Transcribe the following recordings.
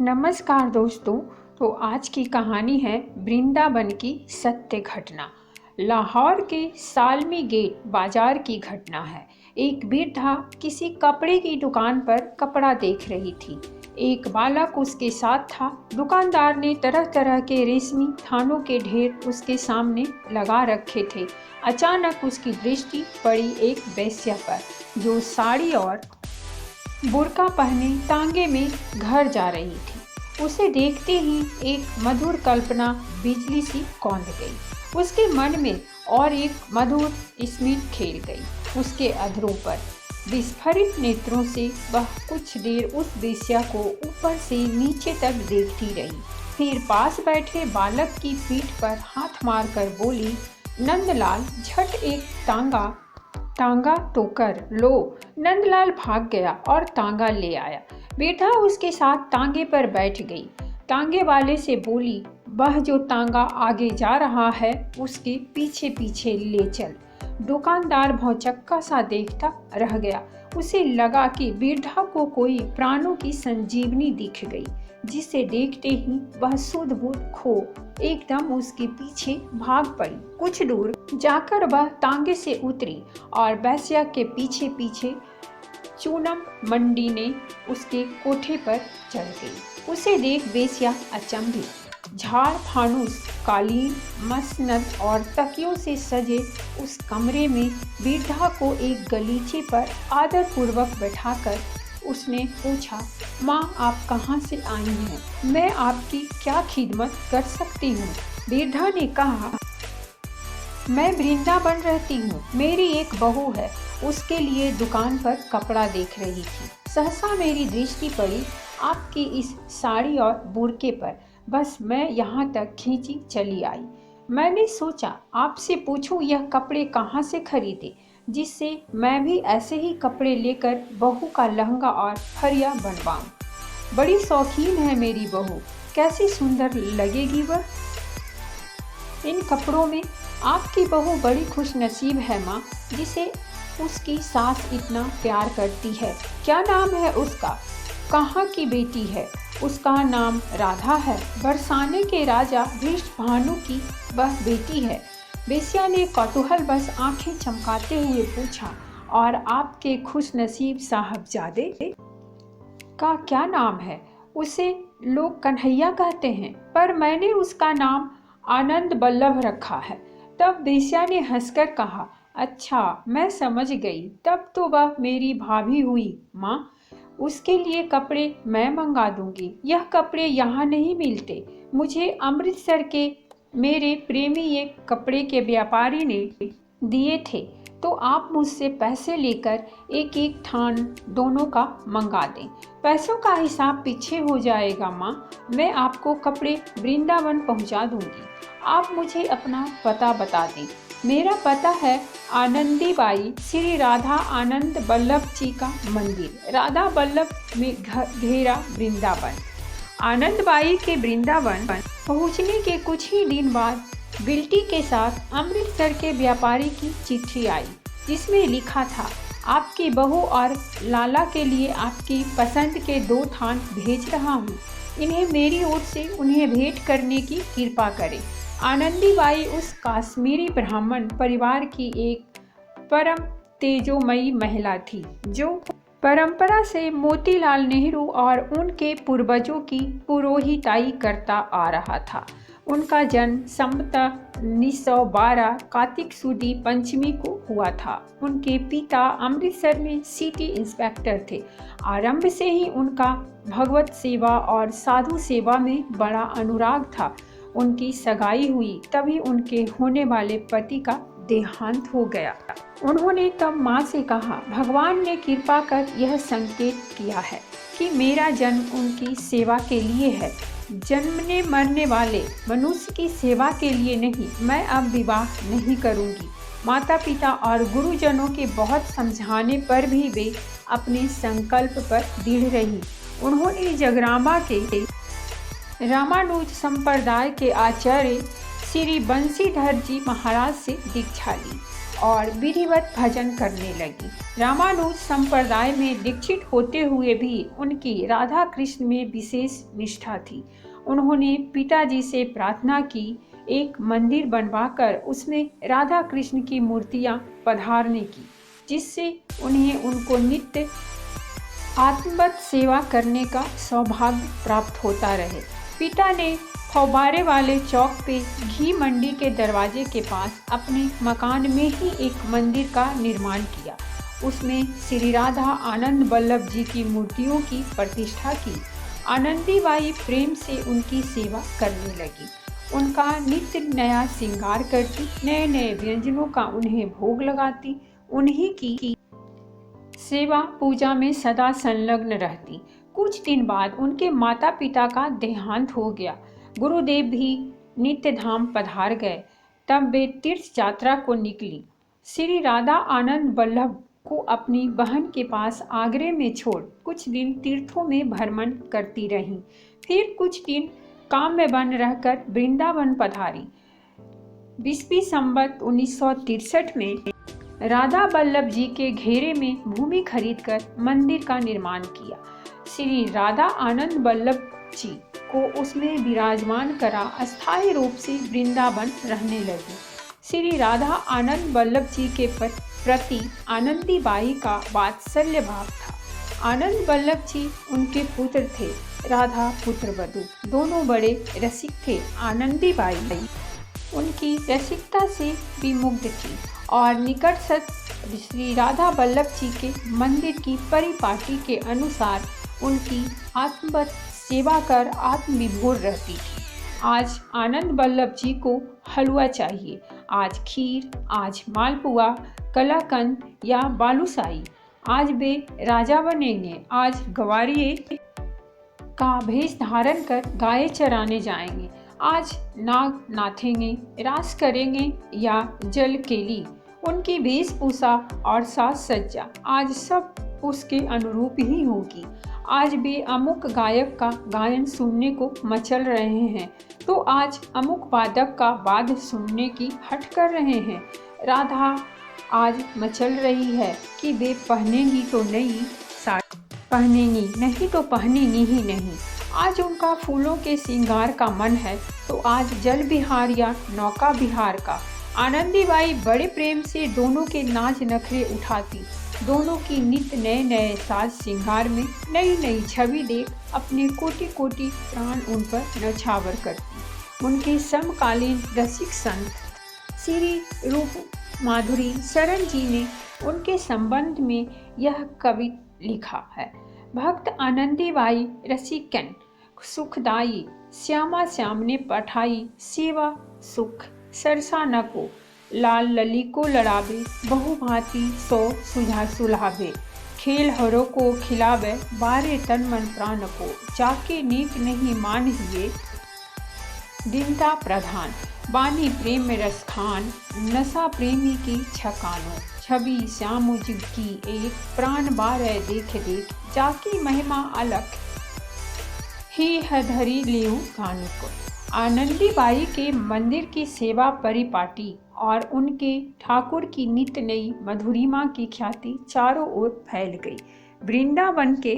नमस्कार दोस्तों। तो आज की कहानी है वृंदावन की सत्य घटना। लाहौर के सालमी गेट बाजार की घटना है। एक वृद्धा किसी कपड़े की दुकान पर कपड़ा देख रही थी। एक बालक उसके साथ था। दुकानदार ने तरह तरह के रेशमी थानों के ढेर उसके सामने लगा रखे थे। अचानक उसकी दृष्टि पड़ी एक वेश्या पर जो साड़ी और बुर्का पहने तांगे में घर जा रही थी। उसे देखते ही एक मधुर कल्पना बिजली सी कौंध गई। उसके मन में और एक मधुर स्मृति खेल गई। उसके अधरों पर विस्फारित नेत्रों से वह कुछ देर उस वेश्या को ऊपर से नीचे तक देखती रही। फिर पास बैठे बालक की पीठ पर हाथ मारकर बोली, नंदलाल झट एक तांगा तो कर लो। नंदलाल भाग गया और तांगा ले आया। वृद्धा उसके साथ तांगे पर बैठ गई। तांगे वाले से बोली, वह जो तांगा आगे जा रहा है उसके पीछे पीछे ले चल। दुकानदार भौचक्का सा देखता रह गया। उसे लगा कि वृद्धा को कोई प्राणों की संजीवनी दिख गई, जिसे देखते ही वह सुध बुध खो एकदम उसके पीछे भाग पड़ी। कुछ दूर जाकर वह तांगे से उतरी और वेश्या के पीछे पीछे चूनम मंडी ने उसके कोठे पर चढ़ गई। उसे देख वेश्या अचंभित। झाड़ फानूस, कालीन, मसनद और तकियों से सजे उस कमरे में वृद्धा को एक गलीचे पर आदरपूर्वक बैठाकर उसने पूछा, माँ आप कहाँ से आई हैं? मैं आपकी क्या खिदमत कर सकती हूँ? वृद्धा ने कहा, मैं वृंदावन रहती हूँ। मेरी एक बहू है, उसके लिए दुकान पर कपड़ा देख रही थी। सहसा मेरी दृष्टि पड़ी आपकी इस साड़ी और बुर्के पर। बस मैं यहाँ तक खींची चली आई। मैंने सोचा आपसे पूछूं यह कपड़े कहाँ से खरीदे, जिससे मैं भी ऐसे ही कपड़े लेकर बहू का लहंगा और फरिया बनवाऊं। बड़ी शौकीन है मेरी बहू, कैसी सुंदर लगेगी वह इन कपड़ों में। आपकी बहू बड़ी खुशनसीब है माँ, जिसे उसकी सास इतना प्यार करती है। क्या नाम है उसका? कहाँ की बेटी है? उसका नाम राधा है। बरसाने के राजा वृषभानु की वह बेटी है। वेश्या ने कौतूहल बस आंखें चमकाते हुए पूछा, और आपके खुशनसीब साहबजादे का क्या नाम है? उसे लोग कन्हैया कहते हैं, पर मैंने उसका नाम आनंद बल्लभ रखा है। तब वेश्या ने हंसकर कहा, अच्छा मैं समझ गई, तब तो वह मेरी भाभी हुई माँ। उसके लिए कपड़े मैं मंगा दूंगी। यह कपड़े यहाँ नहीं मिलते। मुझे अमृतसर के मेरे प्रेमी एक कपड़े के व्यापारी ने दिए थे, तो आप मुझसे पैसे लेकर एक एक थान दोनों का मंगा दें। पैसों का हिसाब पीछे हो जाएगा माँ। मैं आपको कपड़े वृंदावन पहुँचा दूंगी। आप मुझे अपना पता बता दें। मेरा पता है आनंदी बाई श्री राधा आनंद बल्लभ जी का मंदिर, राधा बल्लभ में घेरा वृंदावन। आनंद बाई के वृंदावन पहुंचने के कुछ ही दिन बाद बिल्टी के साथ अमृतसर के व्यापारी की चिट्ठी आई, जिसमें लिखा था, आपकी बहू और लाला के लिए आपकी पसंद के 2 थान भेज रहा हूँ। इन्हें मेरी ओर से उन्हें भेंट करने की कृपा करें। आनंदी बाई उस काश्मीरी ब्राह्मण परिवार की एक परम तेजोमयी महिला थी, जो परंपरा से मोतीलाल नेहरू और उनके पूर्वजों की पुरोहिताई करता आ रहा था। उनका जन्म संवत 1912 कार्तिक सुदी पंचमी को हुआ था। उनके पिता अमृतसर में सिटी इंस्पेक्टर थे। आरंभ से ही उनका भगवत सेवा और साधु सेवा में बड़ा अनुराग था। उनकी सगाई हुई तभी उनके होने वाले पति का देहांत हो गया। उन्होंने तब माँ से कहा, भगवान ने कृपा कर यह संकेत किया है कि मेरा जन्म उनकी सेवा के लिए है, जन्मने मरने वाले मनुष्य की सेवा के लिए नहीं। मैं अब विवाह नहीं करूँगी। माता पिता और गुरुजनों के बहुत समझाने पर भी वे अपने संकल्प पर दृढ़ रही। उन्होंने जगरामा के रामानुज संप्रदाय के आचार्य श्री बंशीधर जी महाराज से दीक्षा ली और विधिवत भजन करने लगी। रामानुज संप्रदाय में दीक्षित होते हुए भी उनकी राधा कृष्ण में विशेष निष्ठा थी। उन्होंने पिताजी से प्रार्थना की, एक मंदिर बनवाकर उसमें राधा कृष्ण की मूर्तियां पधारने की, जिससे उन्हें उनको नित्य आत्मवत सेवा करने का सौभाग्य प्राप्त होता रहे। पिता ने फव्वारे वाले चौक पे घी मंडी के दरवाजे के पास अपने मकान में ही एक मंदिर का निर्माण किया। उसमें श्री राधा आनंद वल्लभ जी की मूर्तियों की प्रतिष्ठा की। आनंदीबाई प्रेम से उनकी सेवा करने लगी। उनका नित्य नया श्रृंगार करती, नए नए व्यंजनों का उन्हें भोग लगाती, उन्हीं की सेवा पूजा में सदा संलग्न रहती। कुछ दिन बाद उनके माता पिता का देहांत हो गया। गुरुदेव भी नित्य धाम पधार गए। तब वे तीर्थ यात्रा को निकली। श्री राधा आनंद वल्लभ को अपनी बहन के पास आगरे में छोड़ कुछ दिन तीर्थों में भ्रमण करती रहीं। फिर कुछ दिन काम में बन रहकर वृंदावन पधारी। 20वीं संवत 1963 में राधा वल्लभ जी के घेरे में भूमि खरीदकर मंदिर का निर्माण किया। श्री राधा आनंद वल्लभ जी को उसमें विराजमान करा अस्थायी रूप से वृंदावन रहने लगे। श्री राधा आनंद वल्लभ जी के प्रति आनंदीबाई का वात्सल्य भाव था। आनंद वल्लभ जी उनके पुत्र थे। राधा पुत्र वधू दोनों बड़े रसिक थे। आनंदीबाई उनकी रसिकता से विमुग्ध थी और निकटस्थ श्री राधा वल्लभ जी के मंदिर की परिपाटी के अनुसार उनकी आत्मवत सेवा कर आत्मविभोर रहती थी। आज आनंद वल्लभ जी को हलवा चाहिए, आज खीर, आज मालपुआ, कलाकंद या बालूशाही। आज वे राजा बनेंगे, आज गवारिये का भेष धारण कर गाय चराने जाएंगे, आज नाग नाथेंगे, रास करेंगे या जल केली। उनकी वेशभूषा और साज सज्जा आज सब उसके अनुरूप ही होगी। आज वे अमुक गायक का गायन सुनने को मचल रहे हैं, तो आज अमुक वादक का वाद्य सुनने की हट कर रहे हैं। राधा आज मचल रही है कि वे पहनेंगी तो नई साड़ी पहनेंगी, नहीं तो पहनेंगी ही नहीं। आज उनका फूलों के श्रृंगार का मन है, तो आज जल विहार या नौका विहार का। आनंदीबाई बड़े प्रेम से दोनों के नाच नखरे उठाती, दोनों की नित्य नए नए साज श्रृंगार में नई नई छवि देख अपने कोटि कोटि प्राण उन पर न्यौछावर करती। उनके समकालीन रसिक संत श्री रूप माधुरी शरण जी ने उनके संबंध में यह कवि लिखा है। भक्त आनंदीबाई रसिकन सुखदाई, श्यामा श्याम ने पठाई सेवा सुख। सरसा न को लाल लली को लड़ावे, बहुभांति सो सुझा सुलहावे। खेल हरो को खिलावे, बारे तन मन प्राण को। जाके नीक नहीं मान हिए, दीनता प्रधान। बानी प्रेम में रस खान, नशा प्रेमी की छकानो। छवि श्याम जी की एक, प्राण बारे देख देख। जाकी महिमा अलख, ही हधरी लियू गानु को। आनंदीबाई के मंदिर की सेवा परिपाटी और उनके ठाकुर की नित्य नई मधुरिमा की ख्याति चारों ओर फैल गई। वृंदावन के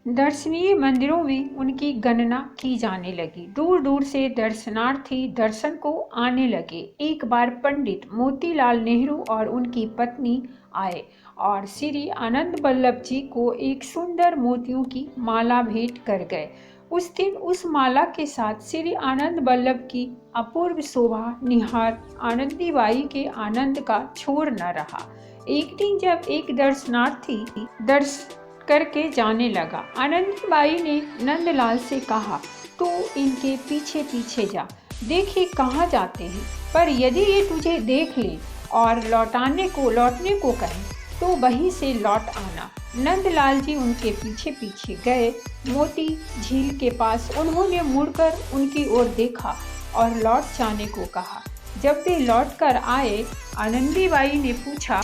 दर्शनीय मंदिरों में उनकी गणना की जाने लगी। दूर दूर से दर्शनार्थी दर्शन को आने लगे। एक बार पंडित मोतीलाल नेहरू और उनकी पत्नी आए और श्री आनंद वल्लभ जी को एक सुंदर मोतियों की माला भेंट कर गए। उस दिन उस माला के साथ श्री आनंद वल्लभ की अपूर्व शोभा निहार आनंदीबाई के आनंद का छोर न रहा। एक दिन जब एक दर्शनार्थी दर्शन करके जाने लगा, आनंदीबाई ने नंदलाल से कहा, तू इनके पीछे पीछे जा, देखिए कहाँ जाते हैं, पर यदि ये तुझे देख ले और लौटने को कहें तो वहीं से लौट आना। नंदलाल जी उनके पीछे पीछे गए। मोती झील के पास उन्होंने मुड़कर उनकी ओर देखा और लौट जाने को कहा। जब वे लौट कर आए, आनंदीबाई ने पूछा,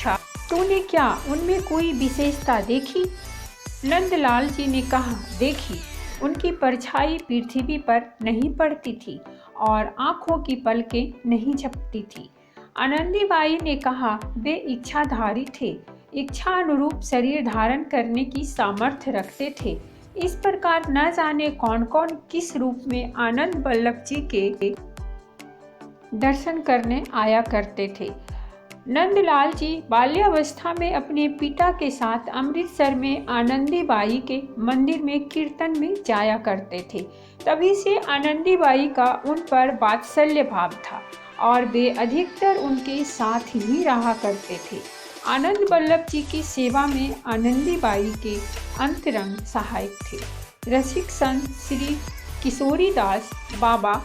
तूने क्या उनमें कोई विशेषता देखी? नंदलाल जी ने कहा, देखी। उनकी परछाई पृथ्वी पर नहीं पड़ती थी और आंखों की पलकें नहीं झपकती थी। आनंदीबाई ने कहा, वे इच्छाधारी थे, इच्छा अनुरूप शरीर धारण करने की सामर्थ्य रखते थे। इस प्रकार न जाने कौन कौन किस रूप में आनंद वल्लभ जी के दर्शन करने आया करते थे। नंदलाल जी बाल्यावस्था में अपने पिता के साथ अमृतसर में आनंदीबाई के मंदिर में कीर्तन में जाया करते थे। तभी से आनंदीबाई का उन पर वात्सल्य भाव था और वे अधिकतर उनके साथ ही रहा करते थे। आनंद वल्लभ जी की सेवा में आनंदीबाई के अंतरंग सहायक थे। रसिक संत श्री किशोरीदास बाबा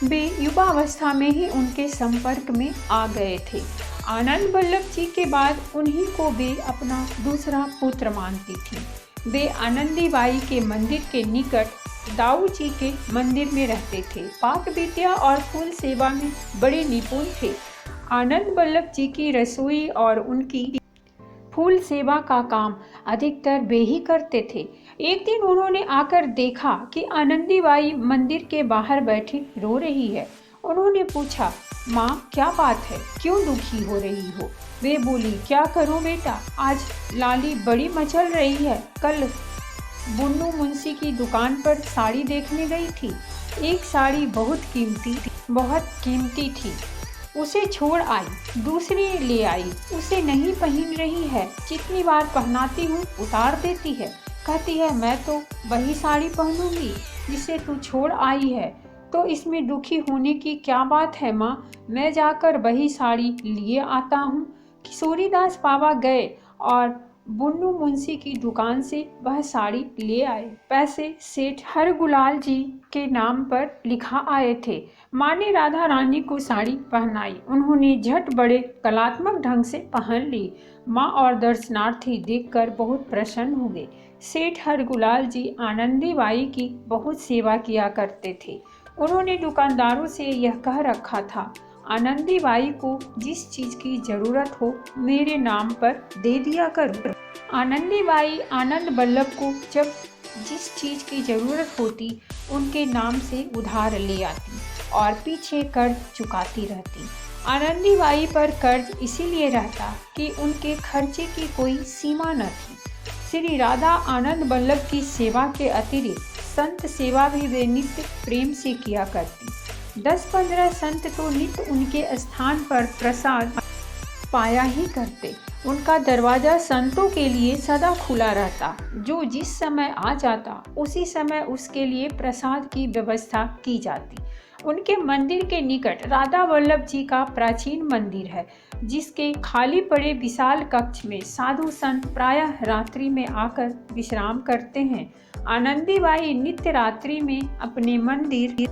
वे युवावस्था में ही उनके संपर्क में आ गए थे। आनंद वल्लभ जी के बाद उन्हीं को वे अपना दूसरा पुत्र मानती थी। वे आनंदीबाई के मंदिर के निकट दाऊ जी के मंदिर में रहते थे। पाक विद्या और फूल सेवा में बड़े निपुण थे। आनंद वल्लभ जी की रसोई और उनकी फूल सेवा का काम अधिकतर वे ही करते थे। एक दिन उन्होंने आकर देखा कि आनंदीबाई मंदिर के बाहर बैठी रो रही है। उन्होंने पूछा, माँ क्या बात है, क्यों दुखी हो रही हो? वे बोली, क्या करूँ बेटा, आज लाली बड़ी मचल रही है। कल बुन्नू मुंशी की दुकान पर साड़ी देखने गई थी। एक साड़ी बहुत कीमती थी। उसे छोड़ आई, दूसरी ले आई। उसे नहीं पहन रही है। जितनी बार पहनाती हूँ उतार देती है। कहती है, मैं तो वही साड़ी पहनूंगी जिसे तू छोड़ आई है। तो इसमें दुखी होने की क्या बात है माँ, मैं जाकर वही साड़ी लिए आता हूँ। किशोरीदास बाबा गए और बुन्नू मुंशी की दुकान से वह साड़ी ले आए। पैसे सेठ हरगुलाल जी के नाम पर लिखा आए थे। माँ ने राधा रानी को साड़ी पहनाई। उन्होंने झट बड़े कलात्मक ढंग से पहन ली। माँ और दर्शनार्थी देखकर बहुत प्रसन्न हुए। सेठ हरगुलाल जी आनंदीबाई की बहुत सेवा किया करते थे। उन्होंने दुकानदारों से यह कह रखा था, आनंदीबाई को जिस चीज की जरूरत हो मेरे नाम पर दे दिया करो। आनंदीबाई आनंद वल्लभ को जब जिस चीज की जरूरत होती उनके नाम से उधार ले आती और पीछे कर्ज चुकाती रहती। आनंदीबाई पर कर्ज इसीलिए रहता कि उनके खर्चे की कोई सीमा न थी। श्री राधा आनंद वल्लभ की सेवा के अतिरिक्त संत सेवा भी वे नित्य प्रेम से किया करती। 10-15 संत तो नित्य उनके स्थान पर प्रसाद पाया ही करते। उनका दरवाजा संतों के लिए सदा खुला रहता। जो जिस समय आ जाता उसी समय उसके लिए प्रसाद की व्यवस्था की जाती। उनके मंदिर के निकट राधा वल्लभ जी का प्राचीन मंदिर है, जिसके खाली पड़े विशाल कक्ष में साधु संत प्रायः रात्रि में आकर विश्राम करते हैं। आनंदीबाई नित्य रात्रि में अपने मंदिर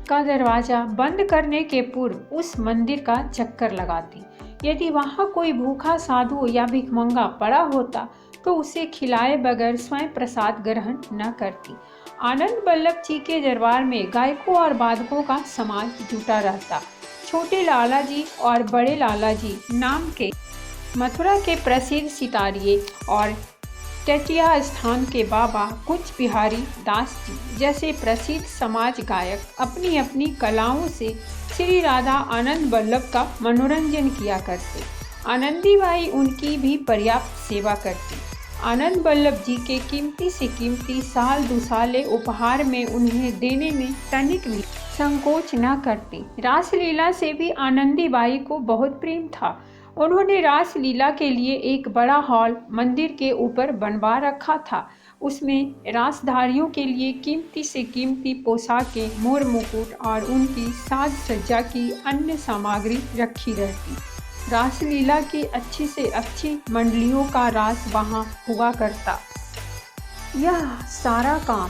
का दरवाजा बंद करने के पूर्व उस मंदिर का चक्कर लगाती। यदि वहाँ कोई भूखा साधु या भिखमंगा पड़ा होता तो उसे खिलाए बगैर स्वयं प्रसाद ग्रहण न करती। आनंद वल्लभ जी के दरबार में गायकों और वादकों का समाज जुटा रहता। छोटे लाला जी और बड़े लाला जी नाम के मथुरा के प्रसिद्ध सितारिये और टटिया स्थान के बाबा कुछ बिहारी दास जी जैसे प्रसिद्ध समाज गायक अपनी अपनी कलाओं से श्री राधा आनंद वल्लभ का मनोरंजन किया करते। आनंदीबाई उनकी भी पर्याप्त सेवा करती। आनंद वल्लभ जी के कीमती से कीमती साल दुसाले उपहार में उन्हें देने में तनिक भी संकोच न करती। रासलीला से भी आनंदीबाई को बहुत प्रेम था। उन्होंने रासलीला के लिए एक बड़ा हॉल मंदिर के ऊपर बनवा रखा था। उसमें रासधारियों के लिए कीमती से कीमती पोशाकें, मोर मुकुट और उनकी साज सज्जा की अन्य सामग्री रखी रहती। रासलीला की अच्छी से अच्छी मंडलियों का रास वहाँ हुआ करता। यह सारा काम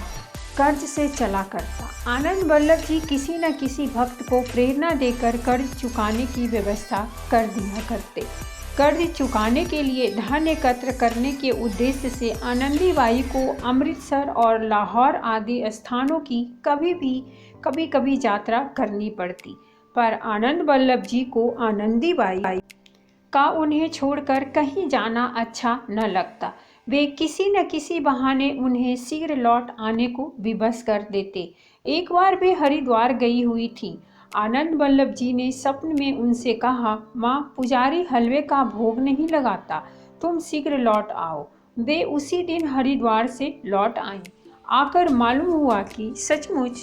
कर्ज से चला करता। आनंद वल्लभ जी किसी न किसी भक्त को प्रेरणा देकर कर्ज चुकाने की व्यवस्था कर दिया करते। कर्ज चुकाने के लिए धन एकत्र करने के उद्देश्य से आनंदीबाई को अमृतसर और लाहौर आदि स्थानों की कभी कभी यात्रा करनी पड़ती। पर आनंद वल्लभ जी को आनंदीबाई का उन्हें छोड़कर कहीं जाना अच्छा न लगता। वे किसी न किसी बहाने उन्हें शीघ्र लौट आने को विवश कर देते। एक बार वे हरिद्वार गई हुई थी। आनंद वल्लभ जी ने स्वप्न में उनसे कहा, माँ, पुजारी हलवे का भोग नहीं लगाता, तुम शीघ्र लौट आओ। वे उसी दिन हरिद्वार से लौट आईं। आकर मालूम हुआ कि सचमुच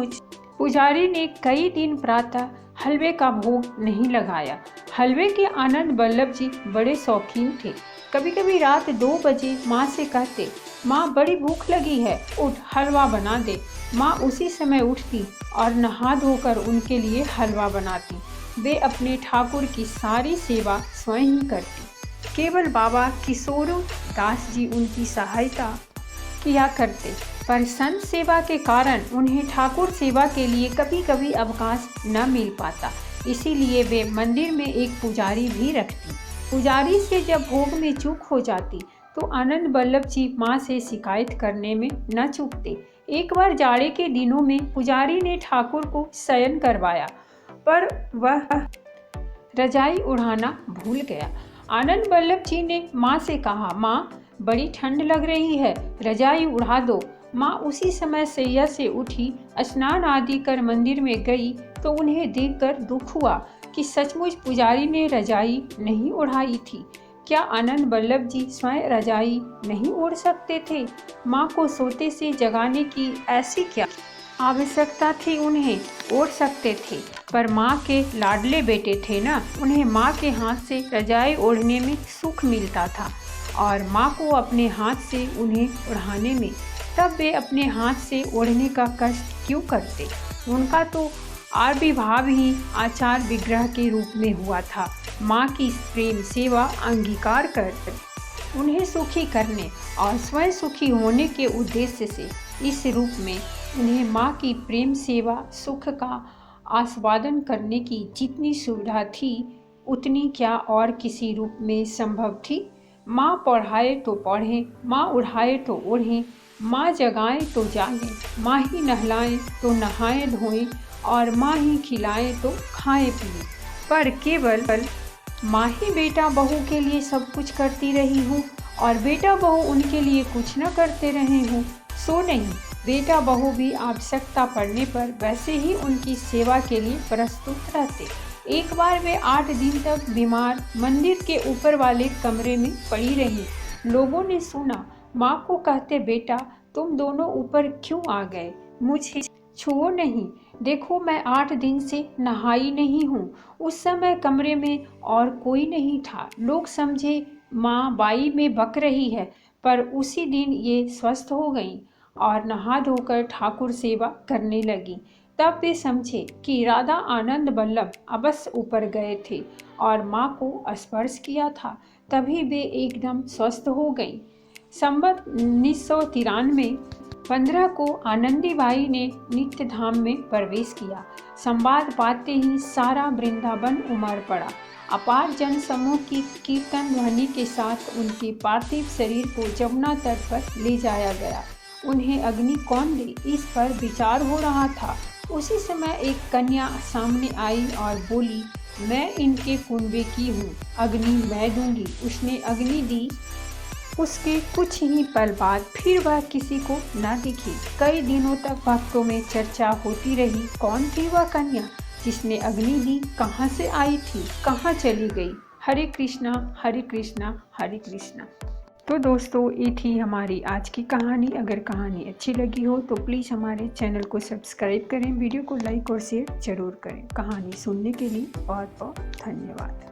पुजारी ने कई दिन प्रातः हलवे का भोग नहीं लगाया। हलवे के आनंद वल्लभ जी बड़े शौकीन थे। कभी कभी रात 2 बजे माँ से कहते, माँ, बड़ी भूख लगी है, उठ हलवा बना दे। माँ उसी समय उठती और नहा धोकर उनके लिए हलवा बनाती। वे अपने ठाकुर की सारी सेवा स्वयं ही करती। केवल बाबा किशोर दास जी उनकी सहायता किया करते, पर संत सेवा के कारण उन्हें ठाकुर सेवा के लिए कभी कभी अवकाश न मिल पाता। इसीलिए वे मंदिर में एक पुजारी भी रखती। पुजारी से जब भोग में चूक हो जाती तो आनंद वल्लभ जी माँ से शिकायत करने में न चूकते। एक बार जाड़े के दिनों में पुजारी ने ठाकुर को शयन करवाया, पर वह रजाई उड़ाना भूल गया। आनंद वल्लभ जी ने माँ से कहा, माँ, बड़ी ठंड लग रही है, रजाई उड़ा दो। माँ उसी समय सैया से उठी, स्नान आदि कर मंदिर में गई तो उन्हें देखकर दुख हुआ कि सचमुच पुजारी ने रजाई नहीं उड़ाई थी। क्या आनंद वल्लभ जी स्वयं रजाई नहीं ओढ़ सकते थे? माँ को सोते से जगाने की ऐसी क्या आवश्यकता थी? उन्हें ओढ़ सकते थे, पर माँ के लाडले बेटे थे ना, उन्हें माँ के हाथ से रजाई ओढ़ने में सुख मिलता था और माँ को अपने हाथ से उन्हें ओढ़ाने में। तब वे अपने हाथ से ओढ़ने का कष्ट क्यों करते? उनका तो आविर्भाव ही आचार विग्रह के रूप में हुआ था। माँ की प्रेम सेवा अंगीकार कर उन्हें सुखी करने और स्वयं सुखी होने के उद्देश्य से इस रूप में उन्हें माँ की प्रेम सेवा सुख का आस्वादन करने की जितनी सुविधा थी, उतनी क्या और किसी रूप में संभव थी? माँ पढ़ाए तो पढ़ें, माँ उड़ाए तो ओढ़ें, माँ जगाए तो जागें, माँ ही नहलाएं तो नहाएं धोएं और माँ ही खिलाएं तो खाएं पिएं। पर केवल माँ ही बेटा बहू के लिए सब कुछ करती रही हूँ और बेटा बहू उनके लिए कुछ न करते रहे हूँ, सो नहीं। बेटा बहू भी आवश्यकता पड़ने पर वैसे ही उनकी सेवा के लिए प्रस्तुत रहते। एक बार वे 8 दिन तक बीमार मंदिर के ऊपर वाले कमरे में पड़ी रही। लोगों ने सुना, माँ को कहते, बेटा तुम दोनों ऊपर क्यों आ गए? मुझे छुओ नहीं, देखो मैं 8 दिन से नहाई नहीं हूँ। उस समय कमरे में और कोई नहीं था। लोग समझे माँ बाई में बक रही है, पर उसी दिन ये स्वस्थ हो गई और नहा धोकर ठाकुर सेवा करने लगी। तब वे समझे कि राधा आनंद वल्लभ अवश्य ऊपर गए थे और माँ को स्पर्श किया था, तभी वे एकदम स्वस्थ हो गई। संवत 1993 15 को आनंदीबाई ने नित्य धाम में प्रवेश किया। संवाद पाते ही सारा वृंदावन उमड़ पड़ा। अपार जन समूह की कीर्तन ध्वनि के साथ उनके पार्थिव शरीर को जमुना तट पर ले जाया गया। उन्हें अग्नि कौन दे, इस पर विचार हो रहा था। उसी समय एक कन्या सामने आई और बोली, मैं इनके कुंबे की हूँ, अग्नि मैं दूंगी। उसने अग्नि दी। उसके कुछ ही पल बाद फिर वह किसी को न दिखी। कई दिनों तक भक्तों में चर्चा होती रही, कौन थी वह कन्या जिसने अग्नि दी, कहाँ से आई थी, कहाँ चली गई? हरे कृष्णा हरे कृष्णा हरे कृष्णा। तो दोस्तों, ये थी हमारी आज की कहानी। अगर कहानी अच्छी लगी हो तो प्लीज़ हमारे चैनल को सब्सक्राइब करें, वीडियो को लाइक और शेयर जरूर करें। कहानी सुनने के लिए बहुत बहुत धन्यवाद।